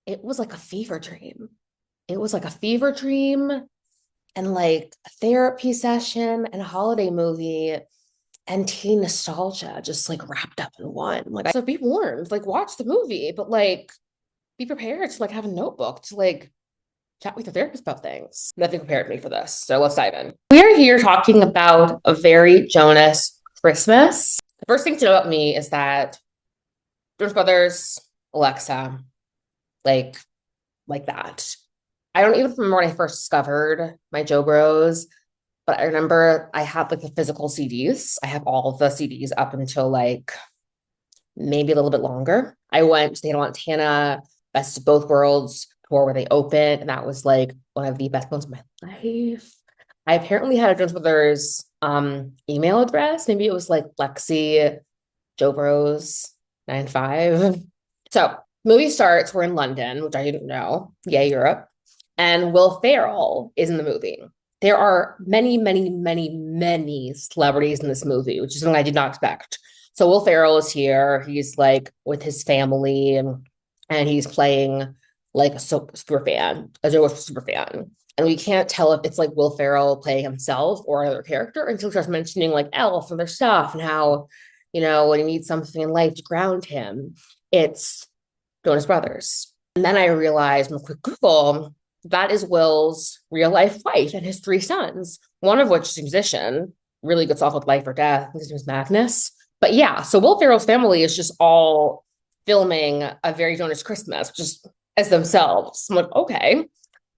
it was like a fever dream. It was like a fever dream and like a therapy session and a holiday movie and teen nostalgia just like wrapped up in one. Like, so be warned, like watch the movie, but like be prepared to like have a notebook to like chat with your therapist about things. Nothing prepared me for this. So let's dive in. We are here talking about a very Jonas Christmas. The first thing to know about me is that Jonas Brothers, Alexa, like like that. I don't even remember when I first discovered my Joe Bros, but I remember I have like the physical CDs. I have all of the CDs up until like maybe a little bit longer. I went to the Hannah Montana Best of Both Worlds tour where they opened, and that was like one of the best moments of my life. I apparently had a Jonas Brothers email address. Maybe it was like Lexi Joe Bros 95. So movie starts. We're in London, which I didn't know. Yay, Europe. And Will Ferrell is in the movie. There are many, many, many, many celebrities in this movie, which is something I did not expect. So Will Ferrell is here. He's like with his family and he's playing like a super fan, a Joe super fan. And we can't tell if it's like Will Ferrell playing himself or another character until he starts mentioning like Elf and their stuff and how, when he needs something in life to ground him, it's Jonas Brothers. And then I realized in a quick Google, that is Will's real life wife and his three sons, one of which is a musician, really gets off with life or death. I think his name is Magnus. But yeah, so Will Ferrell's family is just all filming a very Jonas Christmas, just as themselves. I'm like, okay.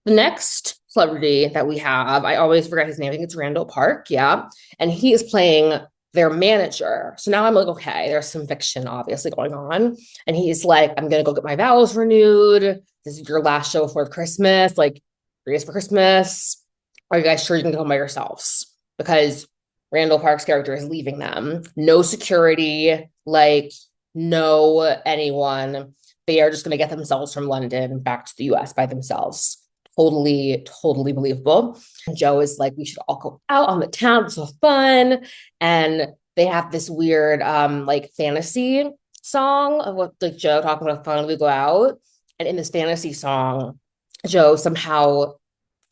The next celebrity that we have, I always forget his name. I think it's Randall Park. Yeah. And he is playing their manager. So now I'm like, okay, there's some fiction obviously going on. And he's like, I'm going to go get my vows renewed. This is your last show before Christmas. Like, 3 days for Christmas. Are you guys sure you can go home by yourselves? Because Randall Park's character is leaving them. No security, like, no anyone. They are just going to get themselves from London back to the US by themselves. Totally, totally believable. And Joe is like, we should all go out on the town. It's so fun. And they have this weird like fantasy song of what like Joe talking about fun we go out. And in this fantasy song, Joe somehow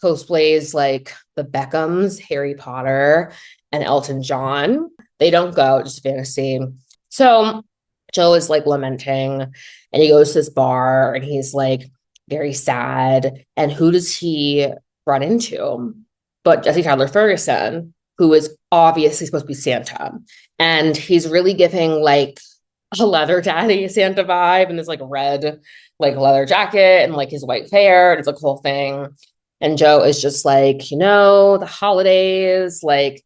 cosplays like the Beckhams, Harry Potter, and Elton John. They don't go, just fantasy. So Joe is like lamenting and he goes to this bar and he's like very sad. And who does he run into? But Jesse Tyler Ferguson, who is obviously supposed to be Santa. And he's really giving like a leather daddy Santa vibe and this like red like leather jacket and like his white hair. And it's like a whole thing. And Joe is just like, the holidays, like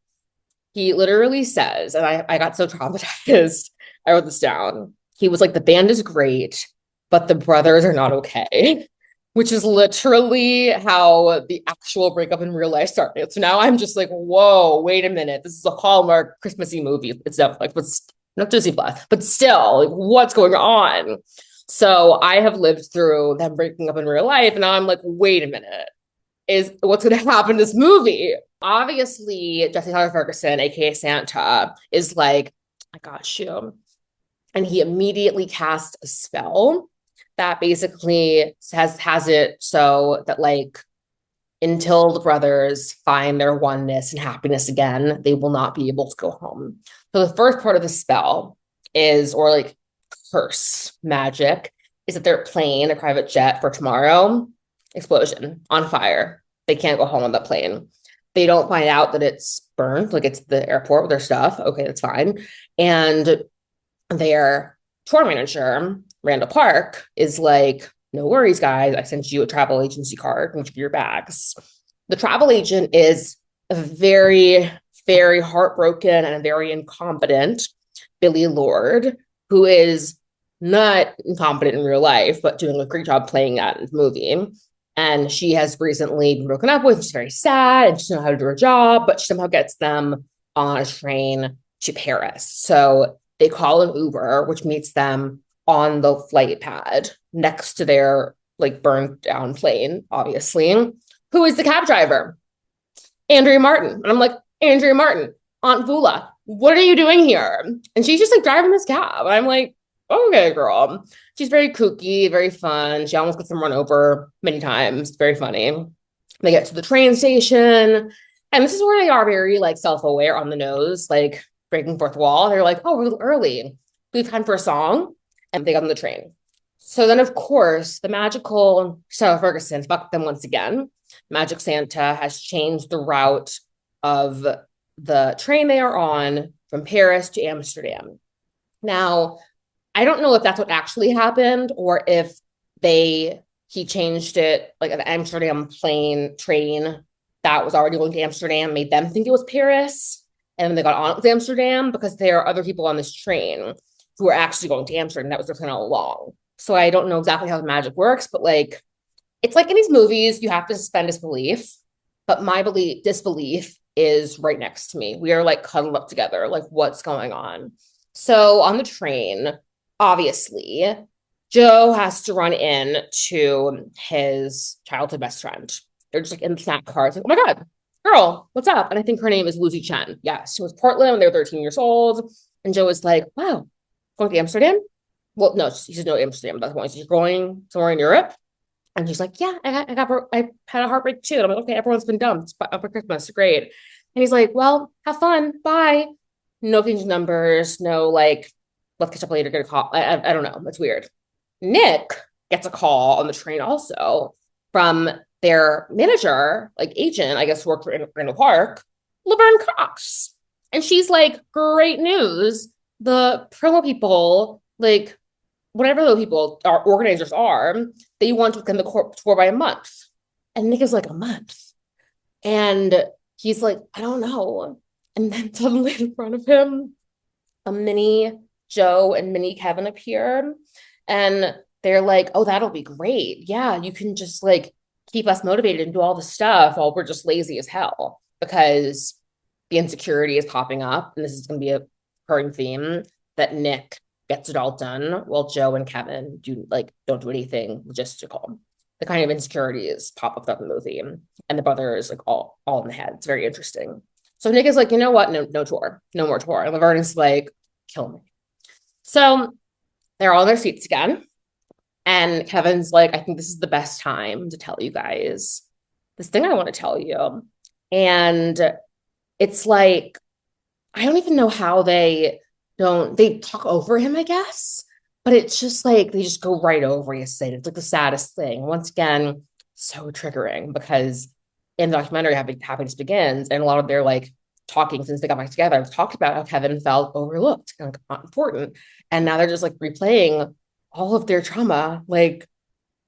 he literally says, and I got so traumatized. I wrote this down. He was like, the band is great, but the brothers are not okay, which is literally how the actual breakup in real life started. So now I'm just like, whoa, wait a minute. This is a Hallmark Christmassy movie. It's Netflix, but not Disney Plus, but still, like, what's going on? So I have lived through them breaking up in real life, and now I'm like, wait a minute, is what's going to happen in this movie? Obviously, Jesse Tyler Ferguson, aka Santa, is like, I got you. And he immediately casts a spell that basically has it so that like until the brothers find their oneness and happiness again, they will not be able to go home. So the first part of the spell is, or like curse magic, is that their plane, a private jet for tomorrow, explosion, on fire. They can't go home on that plane. They don't find out that it's burned, like it's the airport with their stuff. Okay, that's fine. And their tour manager, Randall Park, is like, no worries, guys. I sent you a travel agency card with your bags. The travel agent is a very, very heartbroken and very incompetent Billy Lord, who is not incompetent in real life, but doing a great job playing that in the movie. And she has recently been broken up with. She's very sad and she doesn't know how to do her job, but she somehow gets them on a train to Paris. So they call an Uber, which meets them on the flight pad next to their like burned down plane, obviously. Who is the cab driver? Andrea Martin. And I'm like, Andrea Martin, Aunt Vula, what are you doing here? And she's just like driving this cab. And I'm like, okay, girl. She's very kooky, very fun. She almost gets them run over many times. Very funny. They get to the train station, and this is where they are very like self-aware on the nose, like breaking fourth wall. They're like, oh, we're a little early. We have time for a song, and they got on the train. So then, of course, the magical Sarah Ferguson fucked them once again. Magic Santa has changed the route of the train they are on from Paris to Amsterdam. Now, I don't know if that's what actually happened or if they he changed it like an Amsterdam plane train that was already going to Amsterdam made them think it was Paris. And then they got on with Amsterdam because there are other people on this train who are actually going to Amsterdam. That was their plan all along. So I don't know exactly how the magic works, but like it's like in these movies, you have to suspend disbelief. But my disbelief is right next to me. We are like cuddled up together. Like, what's going on? So on the train, obviously, Joe has to run in to his childhood best friend. They're just like in the snack car. It's like, oh my God, girl, what's up? And I think her name is Lucy Chen. Yes, she was Portland when they were 13 years old. And Joe was like, wow, going to Amsterdam? Well, no, she says no, Amsterdam. That's why she's going somewhere in Europe. And she's like, yeah, I had a heartbreak too. And I'm like, okay, everyone's been dumped up for Christmas. Great. And he's like, well, have fun. Bye. No change numbers. No, like, let's catch up later. Get a call. I don't know. It's weird. Nick gets a call on the train also from their manager, like agent, I guess, worked for Randall Park, Laverne Cox. And she's like, great news. The promo people, like, whatever those people are, organizers are, they want to extend the tour by a month. And Nick is like, a month. And he's like, I don't know. And then suddenly in front of him, a mini Joe and mini Kevin appear. And they're like, oh, that'll be great. Yeah, you can just like keep us motivated and do all the stuff while we're just lazy as hell because the insecurity is popping up. And this is going to be a recurring theme that Nick gets it all done while Joe and Kevin don't do anything logistical. The kind of insecurities pop up throughout the movie. And the brother is like all in the head. It's very interesting. So Nick is like, you know what? No tour. No more tour. And Laverne is like, kill me. So they're all in their seats again. And Kevin's like, I think this is the best time to tell you guys this thing I want to tell you. And it's like, I don't even know how they talk over him, I guess. But it's just like, they just go right over you. It's like the saddest thing. Once again, so triggering because in the documentary, Happiness Begins, and a lot of their like talking since they got back together, I've talked about how Kevin felt overlooked and not important. And now they're just like replaying all of their trauma, like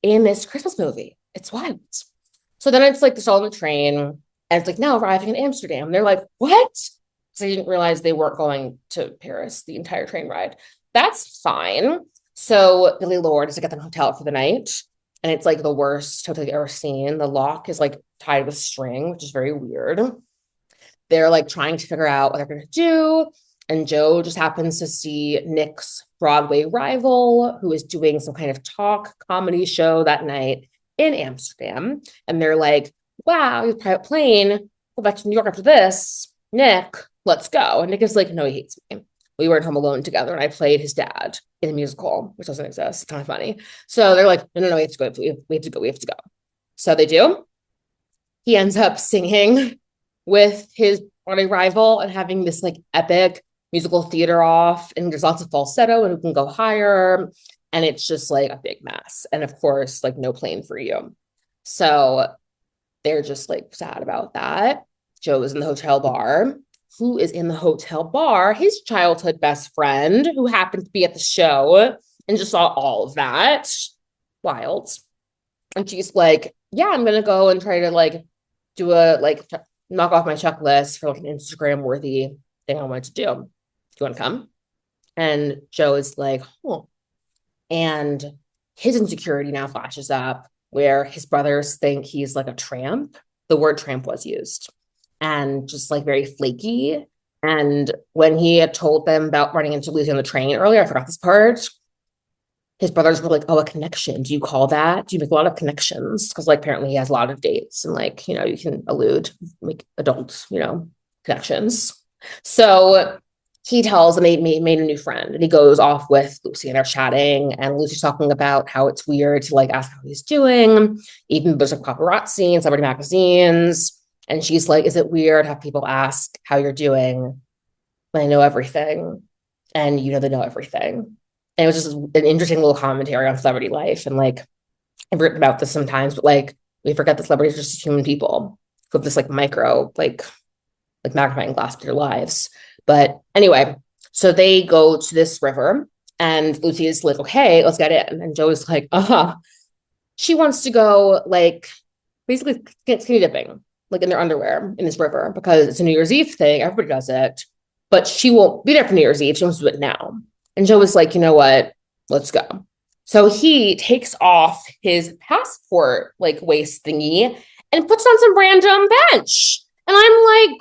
in this Christmas movie. It's wild. So then it's like they're all on the train, and it's like now arriving in Amsterdam. And they're like, what? So they didn't realize they weren't going to Paris the entire train ride. That's fine. So Billy Lord is to get them a hotel for the night. And it's like the worst hotel you've ever seen. The lock is like tied with string, which is very weird. They're like trying to figure out what they're going to do. And Joe just happens to see Nick's Broadway rival, who is doing some kind of talk comedy show that night in Amsterdam. And they're like, wow, you have a private plane. Go back to New York after this. Nick, let's go. And Nick is like, no, he hates me. We were at Home Alone together and I played his dad in a musical, which doesn't exist. It's kind of funny. So they're like, no, we have to go. We have to go. We have to go. So they do. He ends up singing with his Broadway rival and having this like epic musical theater off. And there's lots of falsetto and who can go higher. And it's just like a big mess. And of course, like no plane for you. So they're just like sad about that. Joe is in the hotel bar. Who is in the hotel bar? His childhood best friend, who happened to be at the show and just saw all of that. Wild. And she's like, yeah, I'm going to go and try to like do a like knock off my checklist for like an Instagram worthy thing I wanted to do. Do you want to come? And Joe is like, oh. And his insecurity now flashes up where his brothers think he's like a tramp. The word tramp was used. And just like very flaky. And when he had told them about running into Lucy on the train earlier, I forgot this part. His brothers were like, oh, a connection. Do you call that? Do you make a lot of connections? Because like apparently he has a lot of dates and like, you know, you can make adult, you know, connections. So he tells them they made a new friend, and he goes off with Lucy and they're chatting, and Lucy's talking about how it's weird to like ask how he's doing, even there's like paparazzi and celebrity magazines. And she's like, is it weird how people ask how you're doing when I know everything? And you know they know everything. And it was just an interesting little commentary on celebrity life. And like I've written about this sometimes, but like we forget that celebrities are just human people who have this like micro, like magnifying glass to their lives. But anyway, so they go to this river and Lucy is like, okay, let's get in. And Joe is like, uh-huh. She wants to go like basically skinny dipping, like in their underwear in this river because it's a New Year's Eve thing. Everybody does it. But she won't be there for New Year's Eve. She wants to do it now. And Joe was like, you know what? Let's go. So he takes off his passport like waist thingy and puts on some random bench. And I'm like,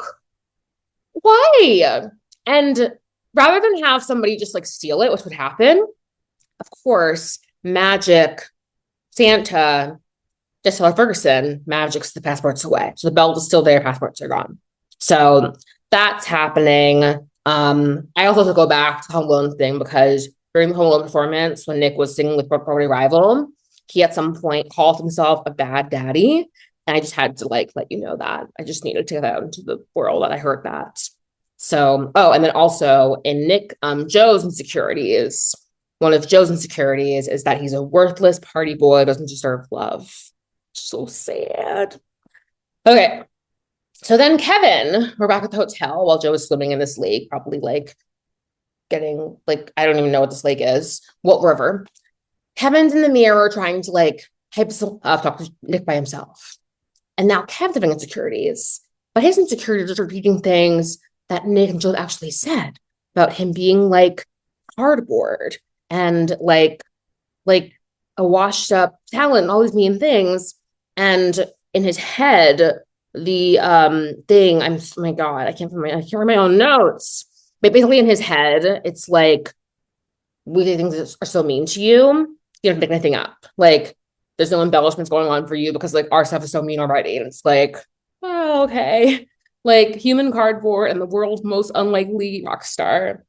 why? And rather than have somebody just like steal it, which would happen, of course, magic Santa just tell Ferguson magics the passports away. So the belt is still there, passports are gone. So that's happening. I also have to go back to the Home Alone thing because during the Home Alone performance, when Nick was singing with Broadway Rival, he at some point called himself a bad daddy. And I just had to like let you know that. I just needed to get out into the world that I heard that. So, oh, and then also in Joe's insecurities, one of Joe's insecurities is that he's a worthless party boy, doesn't deserve love. So sad. Okay. So then Kevin, we're back at the hotel while Joe is swimming in this lake, probably like getting like, I don't even know what this lake is. What river? Kevin's in the mirror trying to like hype up, talk to Nick by himself. And now Kevin's having insecurities, but his insecurities are repeating things that Nick and Joe actually said about him being like cardboard and like a washed up talent and all these mean things. And in his head, the thing, oh my God, I can't remember my own notes. But basically in his head, it's like we things are so mean to you, you don't make anything up. Like there's no embellishments going on for you because like our stuff is so mean already. And it's like, oh, okay. Like human cardboard and the world's most unlikely rock star.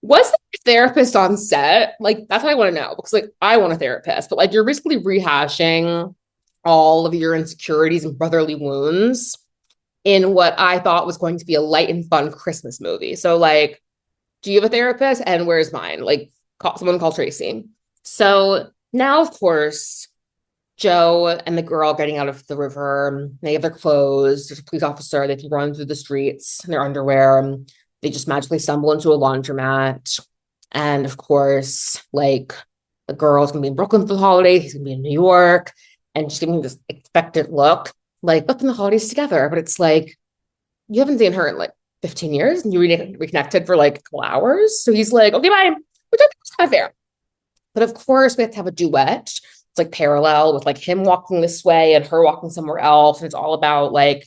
Was the therapist on set? Like, that's what I want to know because, like, I want a therapist, but like, you're basically rehashing all of your insecurities and brotherly wounds in what I thought was going to be a light and fun Christmas movie. So, like, do you have a therapist? And where's mine? Like, someone call Tracy. So now, of course, Joe and the girl getting out of the river, they have their clothes. There's a police officer. They can run through the streets in their underwear. They just magically stumble into a laundromat. And of course, like the girl's gonna be in Brooklyn for the holidays, he's gonna be in New York, and she's giving him this expectant look, like, let's spend the holidays together. But it's like, you haven't seen her in like 15 years and you reconnected for like a couple hours. So he's like, okay, bye. Which I think is kind of fair. But of course, we have to have a duet. It's like parallel with like him walking this way and her walking somewhere else. And it's all about like,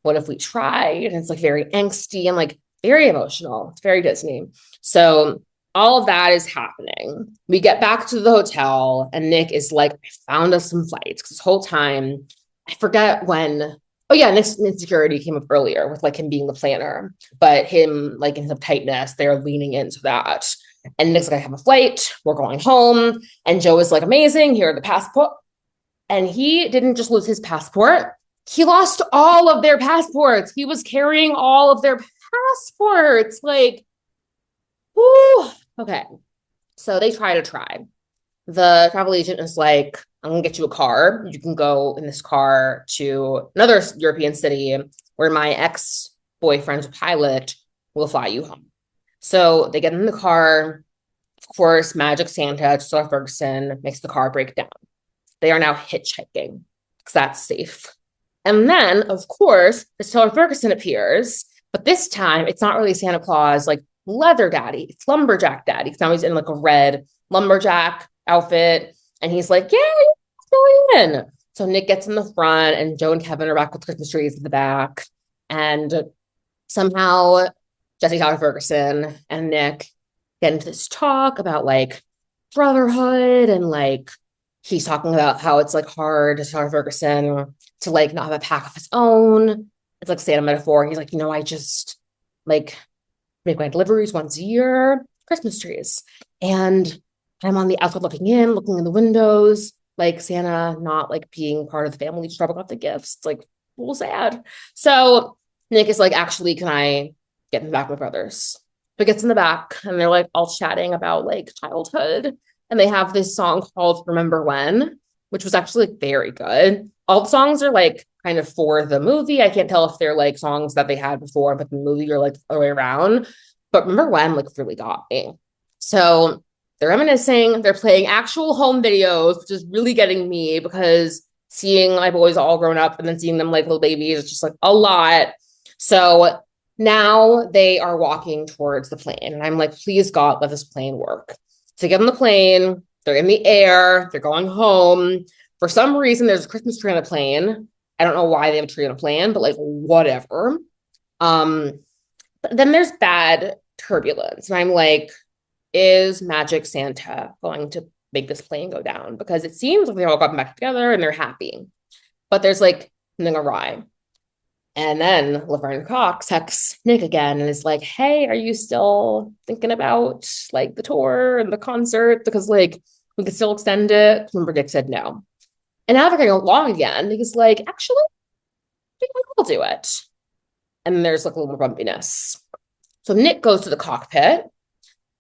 what if we tried? And it's like very angsty and like very emotional. It's very Disney. So all of that is happening. We get back to the hotel and Nick is like, I found us some flights. Because this whole time, I forget when, oh yeah, Nick's insecurity came up earlier with like him being the planner, but him like in his uptightness, they're leaning into that. And Nick's like, I have a flight, we're going home. And Joe is like, amazing, here are the passport. And he didn't just lose his passport, he lost all of their passports. He was carrying all of their passports. Like, whoo. Okay. So they try. The travel agent is like, I'm gonna get you a car. You can go in this car to another European city where my ex-boyfriend's pilot will fly you home. So they get in the car. Of course, Magic Santa, Stella Ferguson, makes the car break down. They are now hitchhiking because that's safe. And then, of course, Stella Ferguson appears, but this time it's not really Santa Claus, like leather daddy. It's lumberjack daddy. Now he's in like a red lumberjack outfit. And he's like, yeah, go in. So Nick gets in the front and Joe and Kevin are back with Christmas trees in the back. And somehow Jesse Tyler Ferguson and Nick get into this talk about like brotherhood and like he's talking about how it's like hard to Tyler Ferguson to like not have a pack of his own. It's like Santa metaphor. He's like, I just like make my deliveries once a year, Christmas trees. And I'm on the outside looking in the windows, like Santa not like being part of the family, just never got the gifts. It's like a little sad. So Nick is like, actually, can I get in the back with my brothers? So he gets in the back and they're like all chatting about like childhood. And they have this song called Remember When, which was actually like, very good. All the songs are like kind of for the movie. I can't tell if they're like songs that they had before, but the movie or like the other way around. But Remember When like really got me. So they're reminiscing, they're playing actual home videos, which is really getting me because seeing my boys all grown up and then seeing them like little babies is just like a lot. So now they are walking towards the plane. And I'm like, please God, let this plane work. So they get on the plane, they're in the air, they're going home. For some reason, there's a Christmas tree on a plane. I don't know why they have a tree on a plane, but like whatever. But then there's bad turbulence. And I'm like, is Magic Santa going to make this plane go down? Because it seems like they all got back together and they're happy. But there's like something awry. And then Laverne Cox texts Nick again and is like, hey, are you still thinking about like the tour and the concert? Because like we could still extend it. Remember, Nick said no. And now they're getting along again. Nick is like, actually, I think I'll do it. And there's like a little more bumpiness. So Nick goes to the cockpit.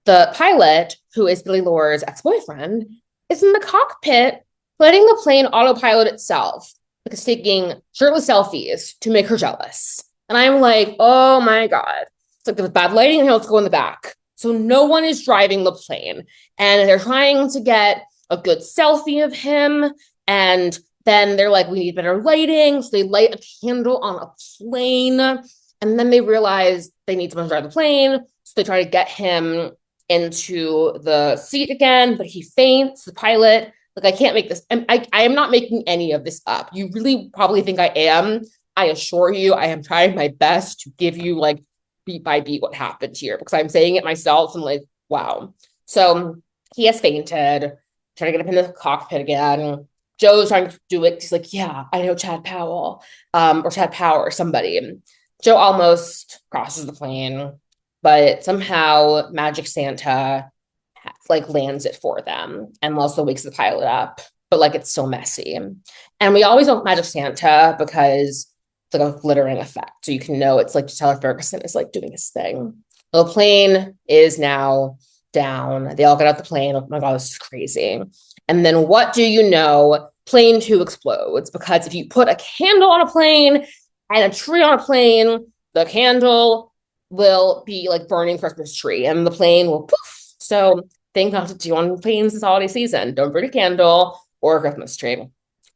The pilot, who is Billy Lore's ex-boyfriend, is in the cockpit letting the plane autopilot itself, because taking shirtless selfies to make her jealous. And I'm like, oh my God. It's like there's bad lighting and let's go in the back. So no one is driving the plane. And they're trying to get a good selfie of him. And then they're like, we need better lighting. So they light a candle on a plane. And then they realize they need someone to drive the plane. So they try to get him into the seat again, but he faints, the pilot. Like, I can't make this. I am not making any of this up. You really probably think I am. I assure you, I am trying my best to give you like beat by beat what happened here because I'm saying it myself and like, wow. So he has fainted, trying to get up in the cockpit again. Joe's trying to do it. He's like, yeah, I know Chad Powell, or Chad Power or somebody. Joe almost crosses the plane, but somehow Magic Santa like lands it for them and also wakes the pilot up, but like it's so messy. And we always want Magic Santa because it's like a glittering effect. So you can know it's like Tyler Ferguson is like doing his thing. The plane is now down. They all get out the plane. Oh my God, this is crazy. And then what do you know? Plane 2 explodes because if you put a candle on a plane and a tree on a plane, the candle will be like burning Christmas tree and the plane will poof. So thing not to do on planes this holiday season. Don't burn a candle or a Christmas tree.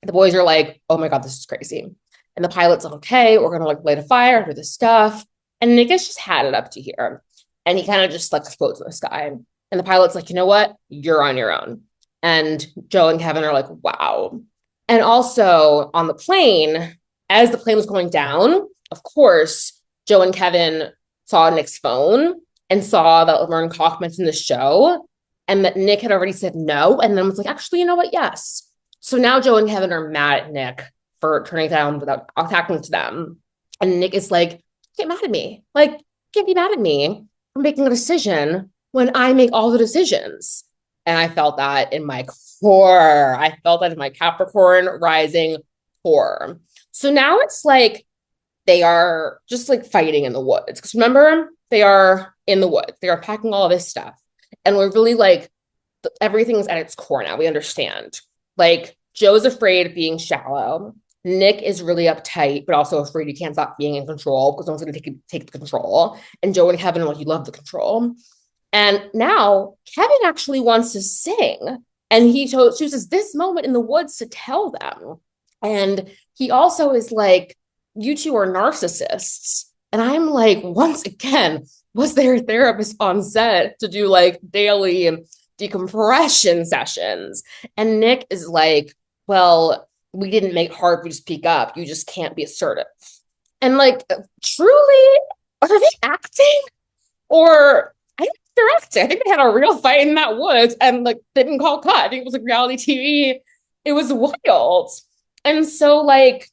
The boys are like, oh my God, this is crazy. And the pilot's like, okay, we're gonna like light a fire and do this stuff. And Nick has just had it up to here. And he kind of just like floats in the sky. And the pilot's like, you know what? You're on your own. And Joe and Kevin are like, wow. And also on the plane, as the plane was going down, of course, Joe and Kevin saw Nick's phone and saw that Laverne Cox mentioned the show and that Nick had already said no. And then was like, actually, you know what? Yes. So now Joe and Kevin are mad at Nick for turning it down without attacking to them. And Nick is like, get mad at me. Like, can't be mad at me for making a decision when I make all the decisions. And I felt that in my core. I felt that in my Capricorn rising core. So now it's like they are just like fighting in the woods. Because remember, they are in the woods. They are packing all of this stuff. And we're really like, everything's at its core now. We understand. Like, Joe's afraid of being shallow. Nick is really uptight, but also afraid he can't stop being in control because no one's going to take the control. And Joe and Kevin are like, you love the control. And now Kevin actually wants to sing. And he chooses this moment in the woods to tell them. And he also is like, you two are narcissists. And I'm like, once again, was there a therapist on set to do like daily decompression sessions? And Nick is like, well, we didn't make hard for you to speak up. You just can't be assertive. And like, truly, are they acting? Or I think they're acting. I think they had a real fight in that woods and like they didn't call cut. I think it was like reality TV. It was wild. And so like,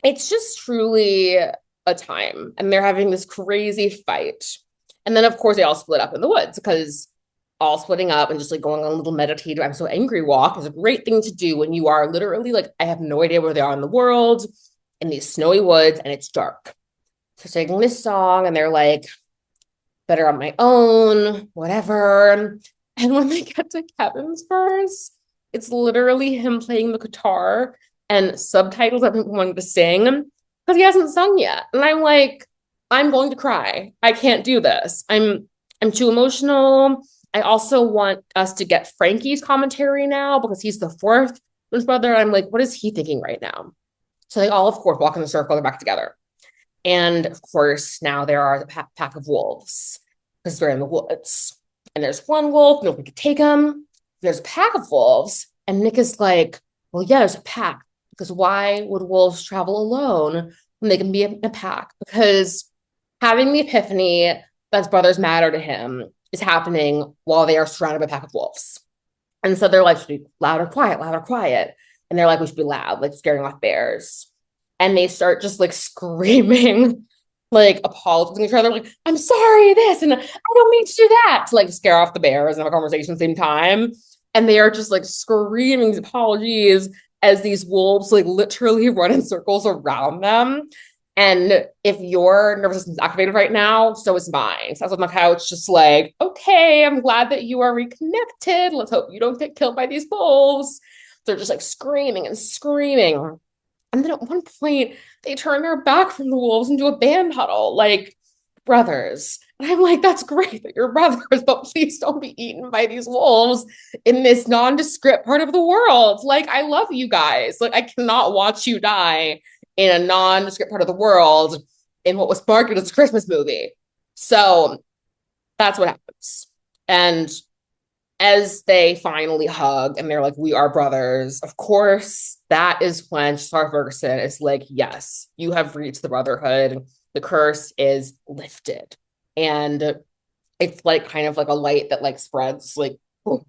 it's just truly a time. And they're having this crazy fight. And then, of course, they all split up in the woods because all splitting up and just like going on a little meditative, I'm so angry walk is a great thing to do when you are literally like, I have no idea where they are in the world in these snowy woods and it's dark. So singing this song and they're like, better on my own, whatever. And when they get to Kevin's verse, it's literally him playing the guitar and subtitles I've been wanting to sing because he hasn't sung yet. And I'm like, I'm going to cry. I can't do this. I'm too emotional. I also want us to get Frankie's commentary now because he's the fourth his brother. I'm like, what is he thinking right now? So they all, of course, walk in the circle, they're back together. And of course, now there are the pack of wolves because they're in the woods. And there's one wolf, nobody could take him. There's a pack of wolves. And Nick is like, well, yeah, there's a pack. Because why would wolves travel alone when they can be in a pack? Because having the epiphany that his brothers matter to him is happening while they are surrounded by a pack of wolves. And so they're like, should be loud or quiet, loud or quiet. And they're like, we should be loud, like scaring off bears. And they start just like screaming, like apologizing to each other, like, I'm sorry, this, and I don't mean to do that, to like scare off the bears and have a conversation at the same time. And they are just like screaming these apologies as these wolves like literally run in circles around them. And if your nervous system is activated right now, so is mine. So I was on the couch, just like, okay, I'm glad that you are reconnected. Let's hope you don't get killed by these wolves. They're just like screaming and screaming. And then at one point, they turn their back from the wolves into a band huddle, like brothers. And I'm like, that's great that you're brothers, but please don't be eaten by these wolves in this nondescript part of the world. Like, I love you guys. Like, I cannot watch you die in a nondescript part of the world in what was marketed as a Christmas movie. So that's what happens. And as they finally hug and they're like, we are brothers, of course, that is when Sarah Ferguson is like, yes, you have reached the brotherhood. The curse is lifted. And it's like kind of like a light that like spreads like, boom.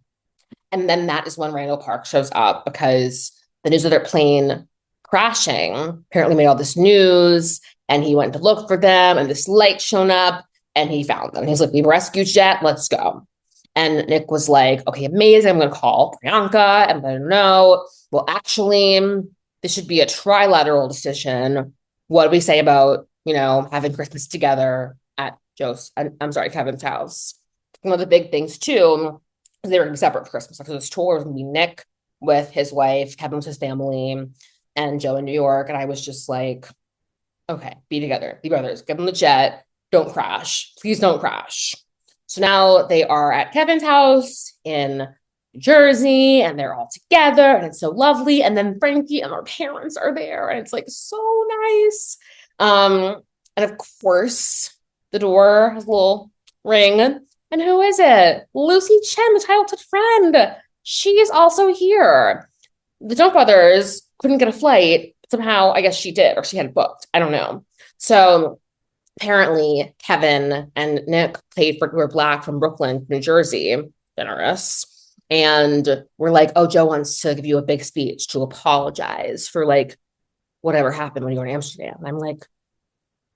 And then that is when Randall Park shows up because the news of their plane crashing apparently made all this news and he went to look for them and this light shown up and he found them. He's like, we rescued Jet, let's go. And Nick was like, okay, amazing. I'm going to call Priyanka and let her know. Well, actually, this should be a trilateral decision. What do we say about, having Christmas together at Kevin's house? One of the big things, too, is they were going to be separate for Christmas. After this tour, it was going to be Nick with his wife, Kevin with his family, and Joe in New York. And I was just like, okay, be together, be brothers, give them the jet. Don't crash. Please don't crash. So now they are at Kevin's house in New Jersey and they're all together and it's so lovely. And then Frankie and our parents are there and it's like so nice. And of course, the door has a little ring. And who is it? Lucy Chen, the childhood friend. She is also here. The Jonas Brothers couldn't get a flight. Somehow, I guess she did, or she had it booked. I don't know. So apparently, Kevin and Nick paid for We're Black from Brooklyn, New Jersey, generous. And we're like, oh, Joe wants to give you a big speech to apologize for like whatever happened when you were in Amsterdam. And I'm like,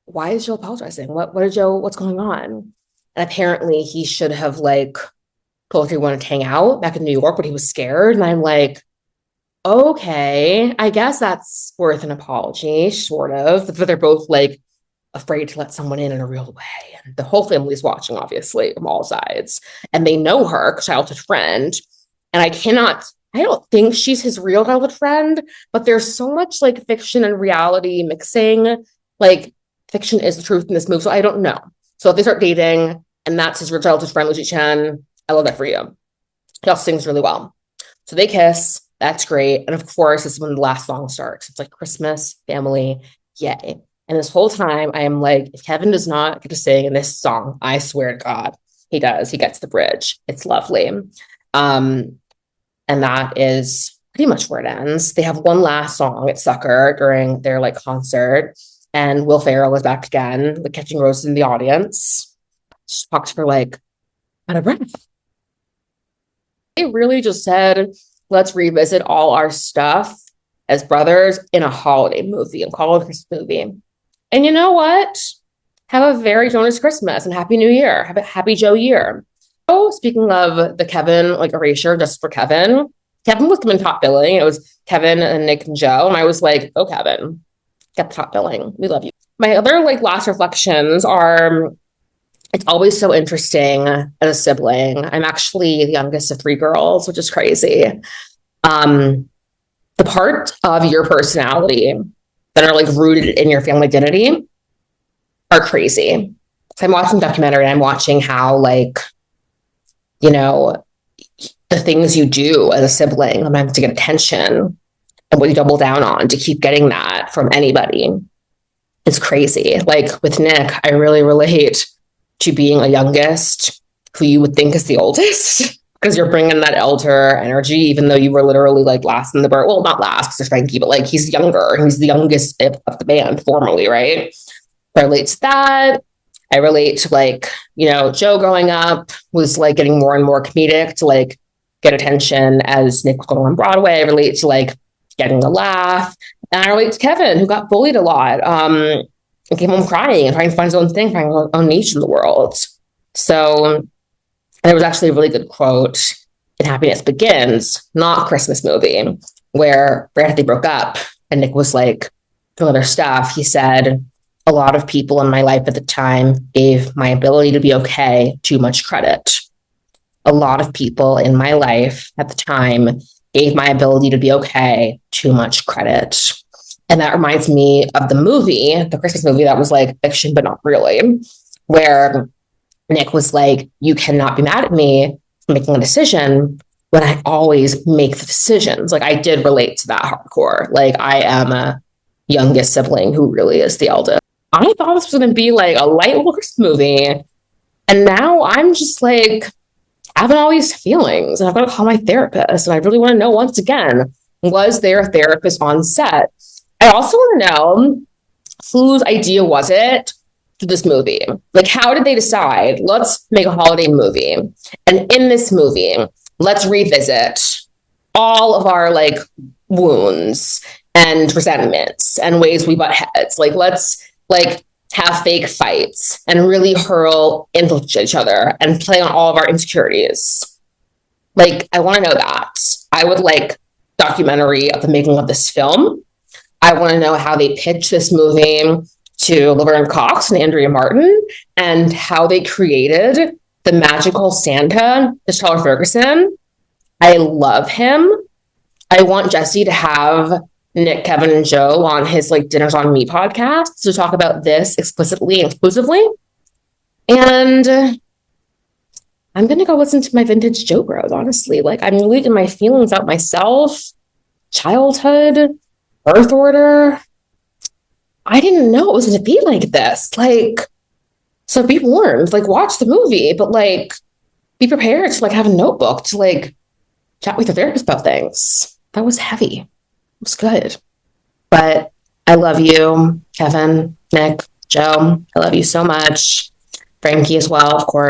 why is Joe apologizing? What's going on? And apparently he should have like told her he wanted to hang out back in New York, but he was scared. And I'm like, okay, I guess that's worth an apology, sort of. But they're both like afraid to let someone in a real way. And the whole family's watching, obviously, from all sides. And they know her, childhood friend. And I don't think she's his real childhood friend, but there's so much like fiction and reality mixing. Like fiction is the truth in this movie. So I don't know. So if they start dating and that's his real childhood friend, Lucy Chen, I love that for you. He also sings really well. So they kiss. That's great. And of course, this is when the last song starts. It's like Christmas, family, yay. And this whole time, I am like, if Kevin does not get to sing in this song, I swear to God, he does. He gets the bridge. It's lovely. And that is pretty much where it ends. They have one last song at Sucker during their like concert. And Will Ferrell is back again, like catching roses in the audience. She talks for like out of breath. They really just said, let's revisit all our stuff as brothers in a holiday movie and call it a Christmas movie. And you know what? Have a very Jonas Christmas and Happy New Year. Have a happy Joe year. Oh, speaking of the Kevin, like erasure just for Kevin, Kevin was given top billing. It was Kevin and Nick and Joe. And I was like, oh, Kevin, get the top billing. We love you. My other like last reflections are it's always so interesting as a sibling. I'm actually the youngest of three girls, which is crazy. Um, the part of your personality that are like rooted in your family identity are crazy. So I'm watching a documentary and I'm watching how like, you know, the things you do as a sibling, sometimes to get attention and what you double down on to keep getting that from anybody is crazy. Like with Nick, I really relate to being a youngest who you would think is the oldest because you're bringing that elder energy, even though you were literally like last in the birth. Well, not last because there's Frankie, but like he's younger. He's the youngest of the band formally, right? So I relate to that. I relate to like, Joe growing up was like getting more and more comedic to like get attention as Nick was going on Broadway. I relate to like getting a laugh. And I relate to Kevin, who got bullied a lot, and came home crying and trying to find his own thing, finding his own niche in the world. So there was actually a really good quote in Happiness Begins, not Christmas movie, where right after they broke up and Nick was like doing other stuff, he said, a lot of people in my life at the time gave my ability to be okay too much credit. A lot of people in my life at the time gave my ability to be okay too much credit. And that reminds me of the movie, the Christmas movie that was like fiction, but not really, where Nick was like, you cannot be mad at me for making a decision when I always make the decisions. Like I did relate to that hardcore. Like I am a youngest sibling who really is the eldest. I thought this was going to be like a light little Christmas movie. And now I'm just like having all these feelings. And I've got to call my therapist. And I really want to know once again, was there a therapist on set? I also want to know whose idea was it for this movie? Like, how did they decide? Let's make a holiday movie. And in this movie, let's revisit all of our like wounds and resentments and ways we butt heads. Like, let's like have fake fights and really hurl into each other and play on all of our insecurities. Like, I want to know that. I would like documentary of the making of this film. I want to know how they pitched this movie to Laverne Cox and Andrea Martin and how they created the magical Santa, Charles Ferguson. I love him. I want Jesse to have Nick, Kevin, and Joe on his like Dinners on Me podcast to talk about this explicitly and exclusively. And I'm going to go listen to my vintage Joe Bros, honestly. Like I'm really getting my feelings out myself, childhood, birth order. I didn't know it was going to be like this. Like, so be warned, like watch the movie, but like be prepared to like have a notebook to like chat with your therapist about things. That was heavy. It was good. But I love you, Kevin, Nick, Joe. I love you so much. Frankie as well, of course.